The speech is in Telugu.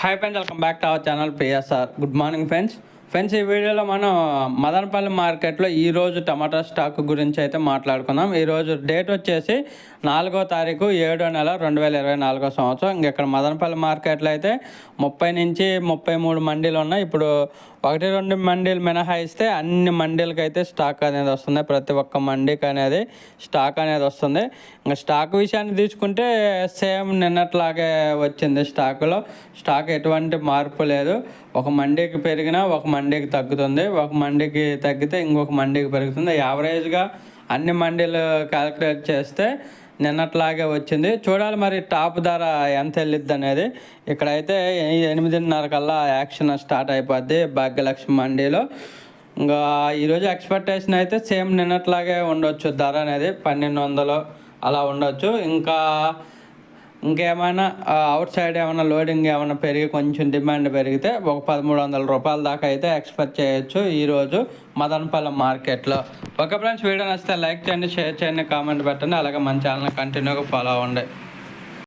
Hi friends, welcome back to our channel PSR. Good morning friends. ఈ వీడియోలో మనం మదనపల్లి మార్కెట్లో ఈరోజు టమాటా స్టాక్ గురించి అయితే మాట్లాడుకుందాం. ఈరోజు డేట్ వచ్చేసి 4వ తారీఖు 7వ నెల 2024 సంవత్సరం. ఇక్కడ మదనపల్లి మార్కెట్లో అయితే 30 నుంచి 33 మండీలు ఉన్నాయి. ఇప్పుడు 1-2 మండీలు మినహాయిస్తే అన్ని మండీలకి అయితే స్టాక్ అనేది వస్తుంది. ప్రతి ఒక్క మండీకి అనేది స్టాక్ అనేది వస్తుంది. ఇంకా స్టాక్ విషయాన్ని తీసుకుంటే సేమ్ నిన్నట్లాగే వచ్చింది. స్టాక్ ఎటువంటి మార్పు లేదు. ఒక మండీకి పెరిగినా ఒక మండీకి తగ్గుతుంది, ఒక మండీకి తగ్గితే ఇంకొక మండీకి పెరుగుతుంది. యావరేజ్గా అన్ని మండీలు క్యాలిక్యులేట్ చేస్తే నిన్నట్లాగే వచ్చింది. చూడాలి మరి టాప్ ధర ఎంత వెళ్ళిద్ది అనేది. ఇక్కడైతే 8:30 కల్లా యాక్షన్ స్టార్ట్ అయిపోద్ది భాగ్యలక్ష్మి మండీలో. ఇంకా ఈరోజు ఎక్స్పెక్టేషన్ అయితే సేమ్ నిన్నట్లాగే ఉండొచ్చు. ధర అనేది 1200 అలా ఉండొచ్చు. ఇంకేమైనా అవుట్ సైడ్ ఏమైనా లోడింగ్ ఏమైనా పెరిగి కొంచెం డిమాండ్ పెరిగితే ఒక 1300 రూపాయల దాకా అయితే ఎక్స్పెక్ట్ చేయొచ్చు ఈరోజు మదనపల్లి మార్కెట్లో. ఓకే ఫ్రెండ్స్, వీడియో నచ్చితే లైక్ చేయండి, షేర్ చేయండి, కామెంట్ పెట్టండి. అలాగే మన ఛానల్ కంటిన్యూగా ఫాలో అవ్వండి.